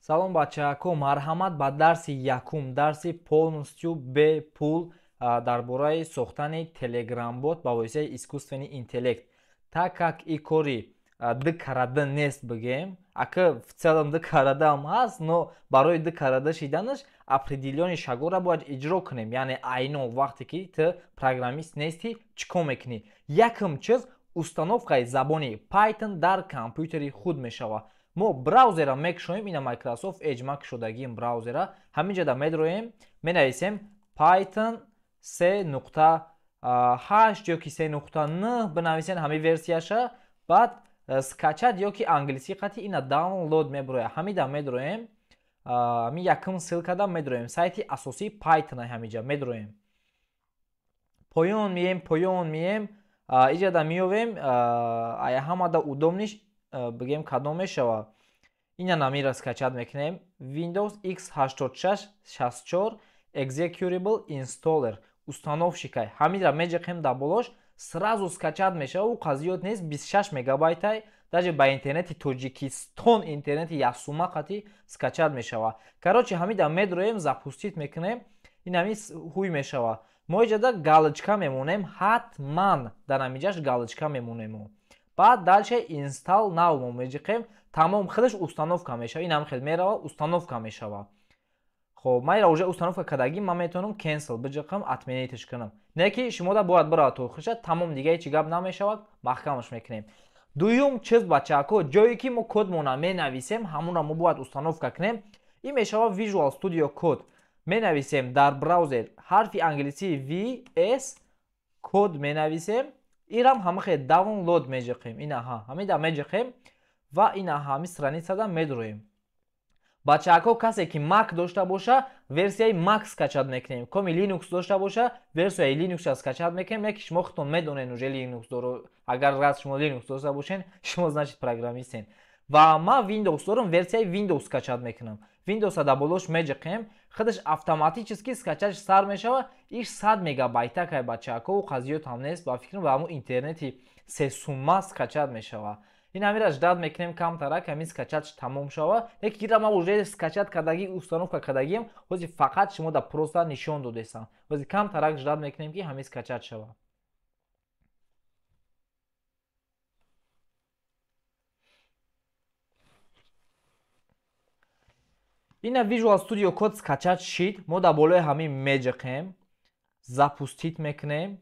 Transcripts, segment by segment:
Салом бачаҳако, марҳамат ба дарси якум, дарси полностью бепул дар бораи сохтани телеграм-бот ба воситаи искусствени интеллект. Так как и кори ду карада нест бигем, ака в целом ду карадаам ҳаст, но барои ду карада шиданаш определёни шагора бояд иҷро кунем. Яъне айно вақте ки ту программист нестӣ, чӣ кор мекунӣ? Якум чиз установкаи забони Python дар компютери худ мешавад. мо браузера мекушоем, ина Microsoft Edge ма кушодагием браузера. ҳаминҷода медроем, менависем Python 3.8 ёки 3.9 бинависен ҳамин версияша, баъд скачат ёки англиси қати ина даунлод мебарояд. ҳамида медроем, ҳамин якум ссилкада медроем, сайти асосии Python ҳаминҷа медроем. Поён мием, иҷада миёвем, ая ҳамада удобниш бигем кадом мешава. Ина намира скачат мекунем. Windows x86-64 Executable Installer установщикай. ҳаминра меҷиқем дар болош, сразу скачат мешава. У қазиёт нест, 26 мегабайтай, даже ба интернети Тоҷикистон, интернети ясума қати скачат мешава. Короче, ҳамида медроем, запустит мекунем, ин ҳамин ҳуй мешава. мо иҷада галочка мемонем, ҳатман дар ҳаминҷаш галочка мемонем. Баъд дальше install now мо меҷиқем, тамом худаш установка мешава. ин ҳам хел мерава, установка мешава. хоб майра уже установка кардагӣ, ман метавонам cancel биҷиқам, отменитш кунам. Не ки шумо да бояд баравад то охириша, тамом дига ҳеҷ гап намешавад, маҳкамаш мекунем. дуюм чиз бачаҳако, ҷое ки мо кодмона менависем, ҳамонро мо бояд установка кунем. Ин мешава Visual Studio Code. менависем дар браузер ҳарфи англисии VS код менависем. ирам ҳамахе даунлод меҷиқем. Ина ҳамида меҷиқем ва ина ҳами страницада медроем. бачаҳако, касе ки Mac дошта боша, версияи Mac скачат мекунем. коми Linux дошта боша, версияи Linux скачат мекунем. Не ки шумо худтон медонен уже Linux доро. Агар раз шумо Linux дошта бошен, шумо значит программистен. ва ман Windows дорам, версияи Windows скачат мекунам. Windows да болош меҷиқем, худаш автоматически скачаш сар мешава. иш 100 мегабайта кай бачаҳако, қазиёт ҳам нест, ба фикрам ба ҳамун интернети сесума скачат мешава. ин ҳамира ждат мекунем камтарак, ҳамин скачатш тамом шава. Леки ира ман уже скачат кардагӣ, установка кардагиам, ҳози фақат шумо да просто нишон додесам. ҳози камтарак ждат мекунем ки ҳамин скачат шава. ина Visual Studio Code скачат шид, мо дар болои ҳамин меҷиқем, запустит мекунем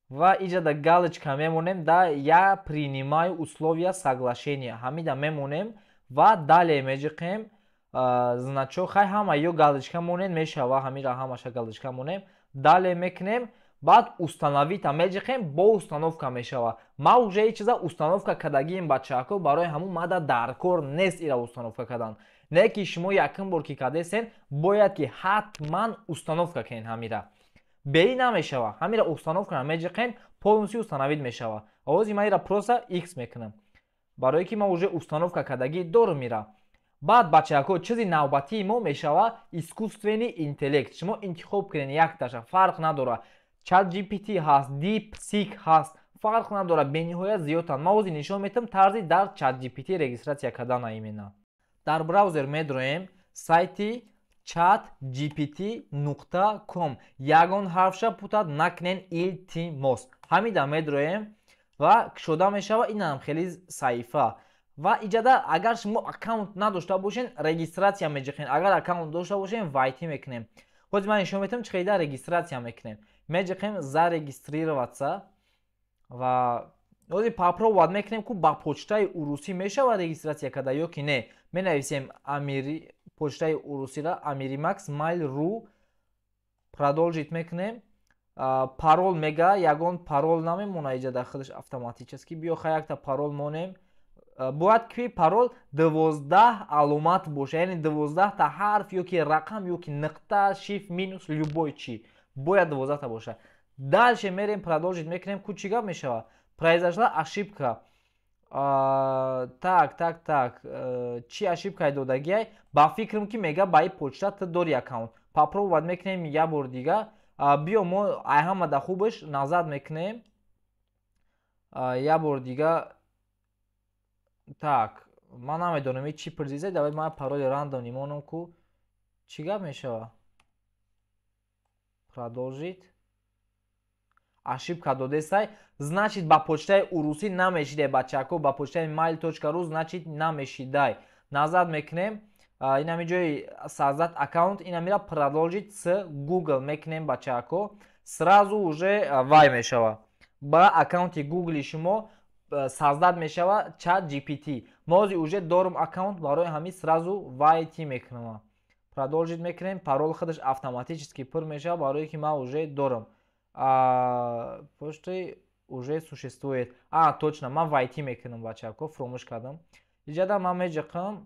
ва иҷада галочка мемонем, да я принимаю условия соглашения. ҳамида мемонем ва дале меҷиқем, значок хай ҳама ё галочка монем мешава, ҳамира ҳамаша галочка монем, дале мекунем, баъд установита меҷиқем, бо установка мешава. ман уже ин чиза установка кардагием бачаҳако, барои ҳамун мада дар кор нест ира установка кардан. Не ки шумо якум бор ки кардесен, бояд ки ҳатман установка кунед ҳамира. бе ин намешава. ҳамира установка меҷиқем, полностью установид мешава. овози ман ира просто X мекунам, барое ки ман уже установка кардагӣ дорам ира. баъд бачаҳако, чизи навбатии мо мешава искусствени интеллект. шумо интихоб кунед якташа, фарқ надорад. ChatGPT ҳаст, DeepSeek ҳаст, фарқ надорад, бениҳоят зиёдтанд. ман ҳозир нишон метам тарзи дар ChatGPT регистратсия кардан имена. дар браузер медроем, сайти chatgpt.com. ягон ҳарфша путад накунен илтимос. ҳамида медроем ва кушода мешава. инам хеле саҳифа. ва иҷада агар шумо аккаунт надошта бошен, регистратсия меҷиқен. агар аккаунт дошта бошен, вайти мекунем. ҳозир ман нишон метам чӣ қадар регистратсия мекунем. меҷиқем зарегистрироваться ва ҳозир попробовать мекунем ку ба почтаи урусӣ мешава регистратсия карда ё ки не. менависем почтаи урусира amirimax.mail.ru, продолжить мекунем. парол мега, ягон парол намемона иҷада худаш автоматически. биё хай якта парол монем. бояд ки парол 12 аломат боша, яъне 12 та ҳарф ё ки рақам ё ки нуқта, шиф, минус, любой чӣ. бояд 12 та боша. дальше мерем, продолжить мекунем, ку чӣ гап мешава. произошла ошибка. так, чӣ ошибкае додагиай? ба фикрам ки мега ба ин почта ту дори аккаунт. попробовать мекунем я бор дига. биё мо ай ҳамада хубаш назад мекунем. я бор дига. Так, ман намедонам чӣ пурзиза. Давай ман пароли рандом нимонам ку чӣ гап мешава. Продолжить. Ошибка додесай. Значит ба почтаи урусӣ намешидай бачако, ба почтаи mail.ru значит намешидай. Назад мекунем. Ин ҳами ҷои созdat аккаунт, ин ҳамира продолжить с Google мекунем бачако. Сразу уже вай мешава. Ба аккаунти Google шумо созdat мешава ChatGPT. Мози уже дорум аккаунт, барои ҳамин сразу вайти мекунам. Продолжить мекунем. Парол худаш автоматически пур мешава, барои ки ман уже дорам. Почтой уже существует. Точно, ман вайти мекунам бачако, фромӯш кардам. Иҷада ман меҷиқам,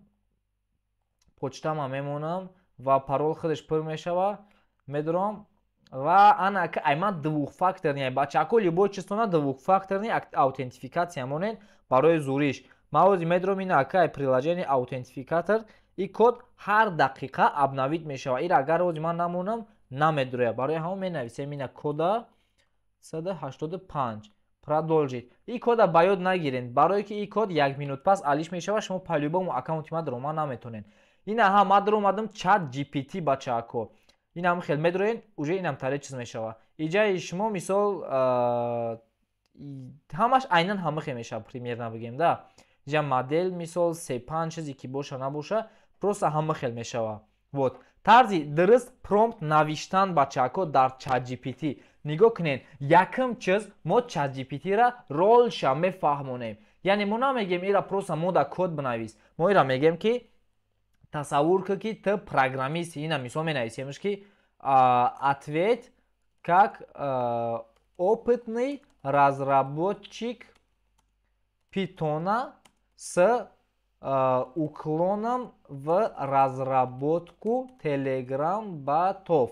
почтама мемонам ва парол худаш пур мешава. Медурам ва ана ай ман двухфакторни бачако любой чистона двухфакторни аутентификация монен барои зуриш. Ман ози медурам ина акай приложение аутентификатор. И код ҳар дақиқа обновит мешава. Ира агар ози ман намонам намедурая. Барои ҳамон менависем ина кода 185. Продолжить. И кода ба ёд нагирен. Барои ки ин код 1 минут пас алиш мешава, шумо по-любому аккаунти ман дарома наметонен. Ина ман дар омадам ChatGPT бачако. Инам хел медуроен, уже инам таре чиз мешава. Иҷаи шумо мисол ҳамаш айнан ҳама хел мешава, примерно бигем да. Иҷа модель мисол 35 чизе ки боша набоша, просто ҳама хел мешава. Вот. Тарзи дуруст промпт навиштан бачако дар ChatGPT. Нигоҳ кунед, якум чиз мо ChatGPT-ра ролша мефаҳмонем. Яъне мо намегем ира просто мода код бинавис. Мо ира мегем ки тасаввур кӣ ки ту программисти. Ина мисол менависемш ки ответ как опытный разработчик Python с уклоном в разработку Telegram-ботов.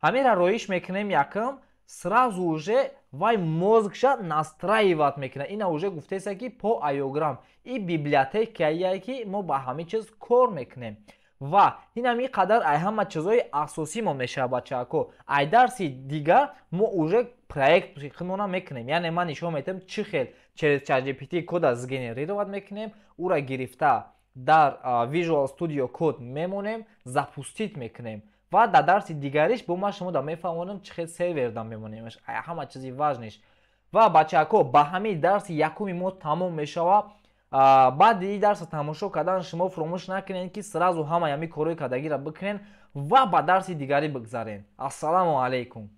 Ҳамира роиш мекунем якум, сразу уже вай мозгша настраиват мекунад. Ина уже гуфтеса ки по айограмм. И библиотекае ки мо ба ҳамин чиз кор мекунем. Ва ин ҳами қадар ай ҳама чизои асосӣ мо мешава бачако. Ай дарси дигар мо уже проект худмона мекунем. Яъне ман нишон метам чӣ хел через ChatGPT кода сгенерировать мекунем, ура гирифта дар Visual Studio Code мемонем, запустит мекунем. Ва дар дарси дигариш бо ман шумо да мефаҳмонам чӣ хел серверда мемонемш. Ҳама чизи важнеш. Ва бачако ба ҳамин дарси якуми мо тамом мешава. баъди ин дарса тамошо кардан шумо фуромӯш накунед ки сразу ҳама ҳамин корҳои кардагиро бикунед ва ба дарси дигарӣ бигзаред. Ассалому алайкум.